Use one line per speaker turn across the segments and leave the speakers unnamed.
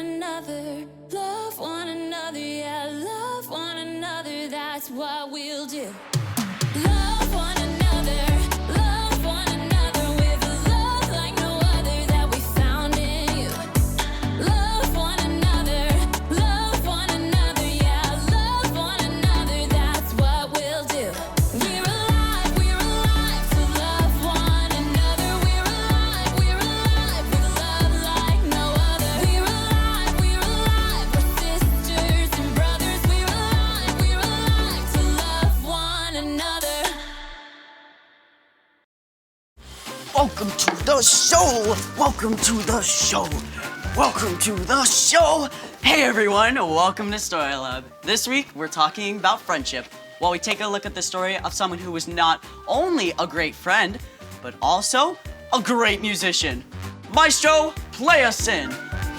another, yeah, love one another, that's what we'll do. Love one another with a love like no other that we found in you. Love one another, yeah, love one another, that's what we'll do. We're alive to love one another. We're alive with love like no other. We're alive, we're sisters and brothers. We're alive to love one another.
Welcome to the show! Welcome to the show! Welcome to the show! Hey everyone, welcome to Story Lab. This week we're talking about friendship, while we take a look at the story of someone who was not only a great friend, but also a great musician. Maestro, play us in!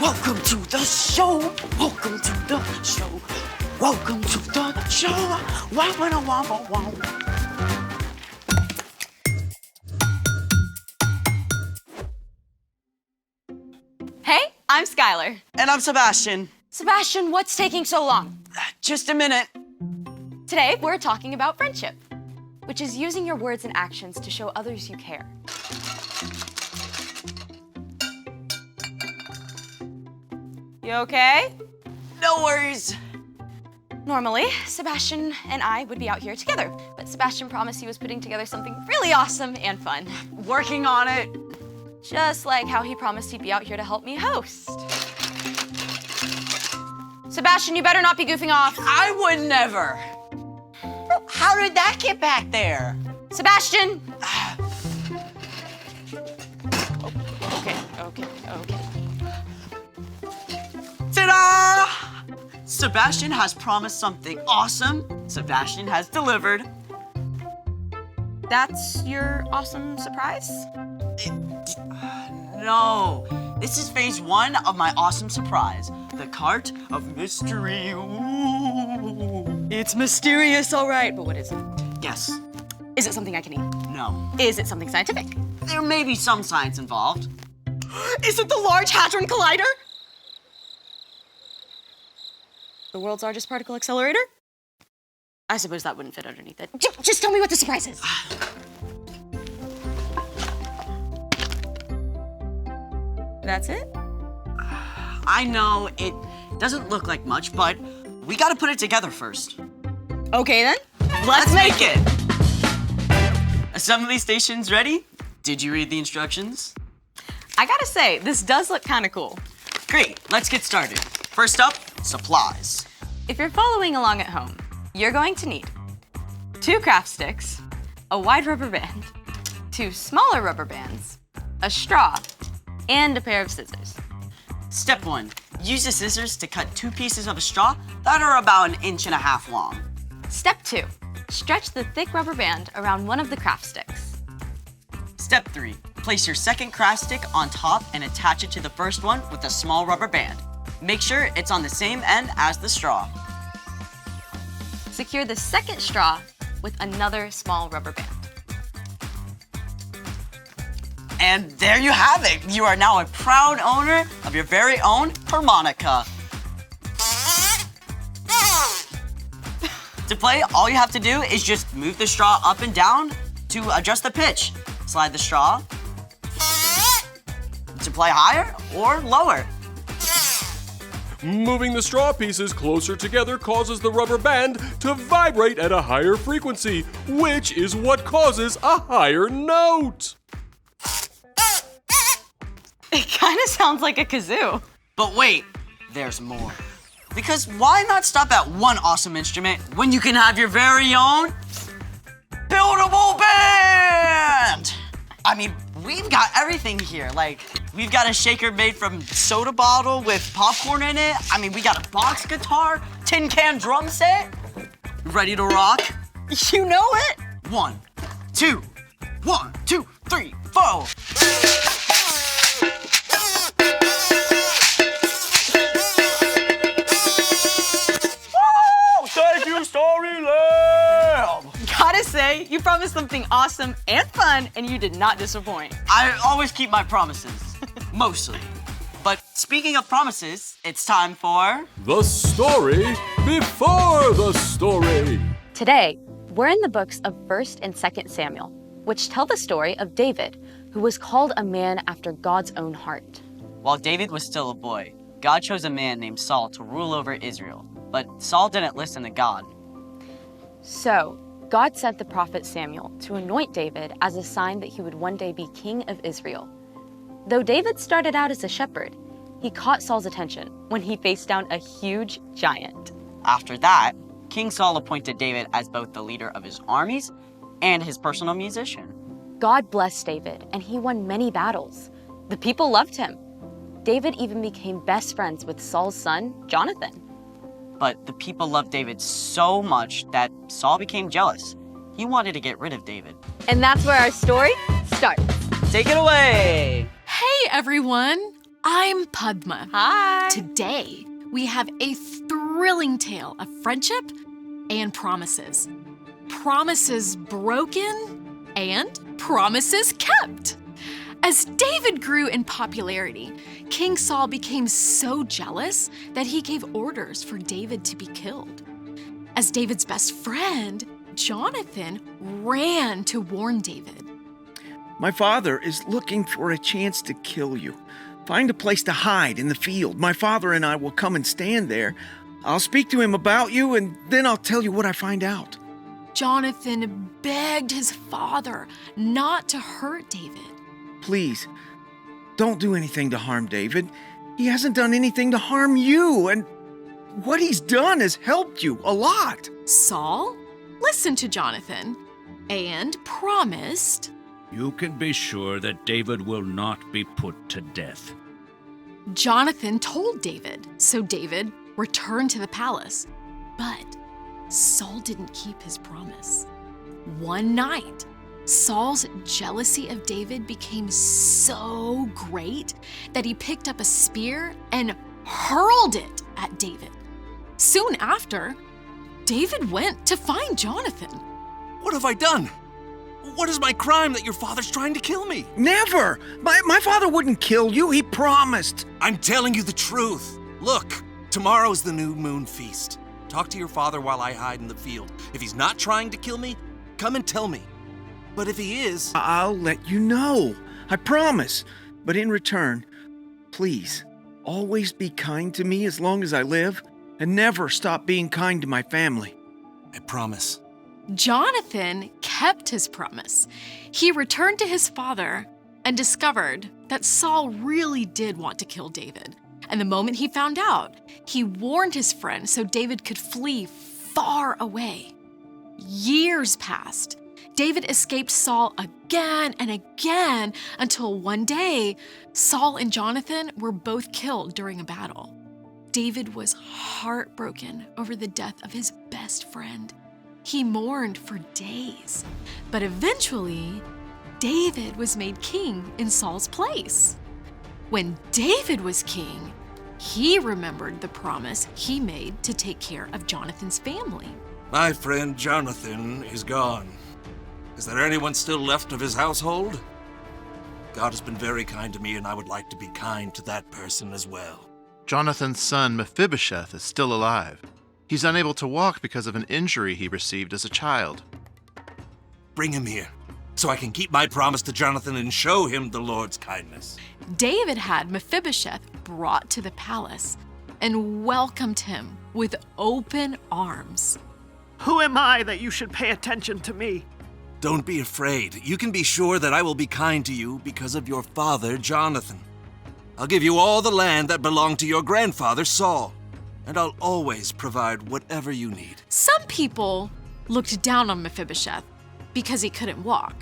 Welcome to the show! Welcome to the show! Welcome to the show! Wow, wow, wow, wow, wow.
Hey, I'm Skylar.
And I'm Sebastian.
Sebastian, what's taking so long?
Just a minute.
Today, we're talking about friendship, which is using your words and actions to show others you care. You okay?
No worries.
Normally, Sebastian and I would be out here together, but Sebastian promised he was putting together something really awesome and fun.
Working on it.
Just like how he promised he'd be out here to help me host. Sebastian, you better not be goofing off.
I would never. How did that get back there?
Sebastian! Okay.
Ta-da! Sebastian has promised something awesome. Sebastian has delivered.
That's your awesome surprise?
No, this is phase 1 of my awesome surprise. The cart of mystery. Ooh.
It's mysterious, all right, but what is it?
Yes.
Is it something I can eat?
No.
Is it something scientific?
There may be some science involved.
Is it the Large Hadron Collider? The world's largest particle accelerator? I suppose that wouldn't fit underneath it. Just tell me what the surprise is. That's it?
I know it doesn't look like much, but we gotta put it together first.
Okay then,
Let's make it! Assembly stations ready? Did you read the instructions?
I gotta say, this does look kind of cool.
Great, let's get started. First up, supplies.
If you're following along at home, you're going to need 2 craft sticks, a wide rubber band, 2 smaller rubber bands, a straw, and a pair of scissors.
Step 1, use the scissors to cut 2 pieces of a straw that are about 1.5 inches long.
Step 2, stretch the thick rubber band around one of the craft sticks.
Step 3, place your second craft stick on top and attach it to the first one with a small rubber band. Make sure it's on the same end as the straw.
Secure the second straw with another small rubber band.
And there you have it. You are now a proud owner of your very own harmonica. To play, all you have to do is just move the straw up and down to adjust the pitch. Slide the straw to play higher or lower.
Moving the straw pieces closer together causes the rubber band to vibrate at a higher frequency, which is what causes a higher note.
It kind of sounds like a kazoo.
But wait, there's more. Because why not stop at one awesome instrument when you can have your very own buildable band? I mean, we've got everything here. Like, we've got a shaker made from soda bottle with popcorn in it. I mean, we got a box guitar, tin can drum set. Ready to rock?
You know it?
1, 2, 1, 2, 3, 4. Thank you, Story Lab!
Gotta say, you promised something awesome and fun, and you did not disappoint.
I always keep my promises. Mostly. But speaking of promises, it's time for...
The story before the story.
Today, we're in the books of 1st and 2nd Samuel, which tell the story of David, who was called a man after God's own heart.
While David was still a boy, God chose a man named Saul to rule over Israel. But Saul didn't listen to God.
So, God sent the prophet Samuel to anoint David as a sign that he would one day be king of Israel. Though David started out as a shepherd, he caught Saul's attention when he faced down a huge giant.
After that, King Saul appointed David as both the leader of his armies and his personal musician.
God blessed David, and he won many battles. The people loved him. David even became best friends with Saul's son, Jonathan.
But the people loved David so much that Saul became jealous. He wanted to get rid of David.
And that's where our story starts.
Take it away!
Hey everyone, I'm Padma.
Hi.
Today, we have a thrilling tale of friendship and promises. Promises broken and promises kept. As David grew in popularity, King Saul became so jealous that he gave orders for David to be killed. As David's best friend, Jonathan ran to warn David.
My father is looking for a chance to kill you. Find a place to hide in the field. My father and I will come and stand there. I'll speak to him about you, and then I'll tell you what I find out.
Jonathan begged his father not to hurt David.
Please, don't do anything to harm David. He hasn't done anything to harm you, and what he's done has helped you a lot.
Saul listened to Jonathan and promised.
You can be sure that David will not be put to death.
Jonathan told David, so David returned to the palace. But Saul didn't keep his promise. One night, Saul's jealousy of David became so great that he picked up a spear and hurled it at David. Soon after, David went to find Jonathan.
What have I done? What is my crime that your father's trying to kill me?
Never! My father wouldn't kill you. He promised.
I'm telling you the truth. Look, tomorrow's the new moon feast. Talk to your father while I hide in the field. If he's not trying to kill me, come and tell me. But if he is...
I'll let you know. I promise. But in return, please, always be kind to me as long as I live, and never stop being kind to my family.
I promise.
Jonathan kept his promise. He returned to his father and discovered that Saul really did want to kill David. And the moment he found out, he warned his friend so David could flee far away. Years passed. David escaped Saul again and again until one day, Saul and Jonathan were both killed during a battle. David was heartbroken over the death of his best friend. He mourned for days, but eventually, David was made king in Saul's place. When David was king, he remembered the promise he made to take care of Jonathan's family.
My friend Jonathan is gone. Is there anyone still left of his household? God has been very kind to me, and I would like to be kind to that person as well.
Jonathan's son Mephibosheth is still alive. He's unable to walk because of an injury he received as a child.
Bring him here, so I can keep my promise to Jonathan and show him the Lord's kindness.
David had Mephibosheth brought to the palace and welcomed him with open arms.
Who am I that you should pay attention to me?
Don't be afraid. You can be sure that I will be kind to you because of your father, Jonathan. I'll give you all the land that belonged to your grandfather, Saul, and I'll always provide whatever you need.
Some people looked down on Mephibosheth because he couldn't walk,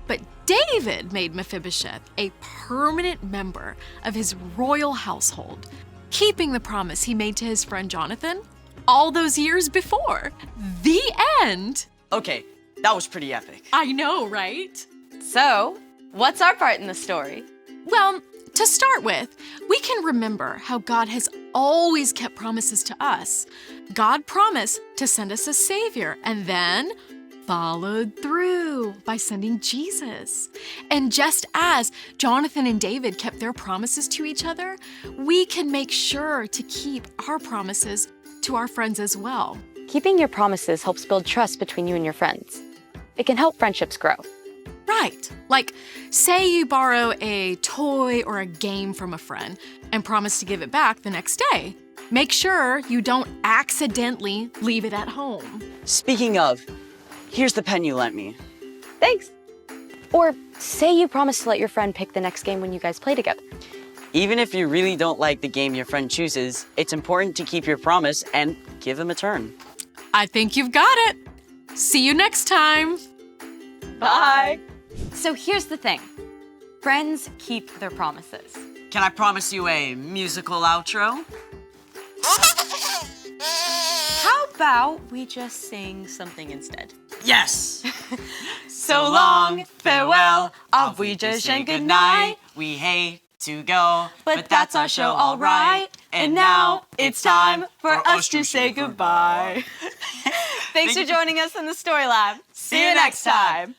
but David made Mephibosheth a permanent member of his royal household, keeping the promise he made to his friend Jonathan all those years before. The end.
Okay, that was pretty epic.
I know, right?
So, what's our part in the story?
Well, to start with, we can remember how God has always kept promises to us. God promised to send us a Savior, and then followed through by sending Jesus. And just as Jonathan and David kept their promises to each other, we can make sure to keep our promises to our friends as well.
Keeping your promises helps build trust between you and your friends. It can help friendships grow.
Right. Like, say you borrow a toy or a game from a friend and promise to give it back the next day. Make sure you don't accidentally leave it at home.
Speaking of, here's the pen you lent me.
Thanks. Or say you promise to let your friend pick the next game when you guys play together.
Even if you really don't like the game your friend chooses, it's important to keep your promise and give him a turn.
I think you've got it. See you next time.
Bye. So here's the thing. Friends keep their promises.
Can I promise you a musical outro?
How about we just sing something instead?
Yes!
So long, farewell, auf Wiedersehen, good night.
We hate to go,
But that's our show, all right. And now it's time for us to say goodbye. Thanks for joining us in the Story Lab. See you next time.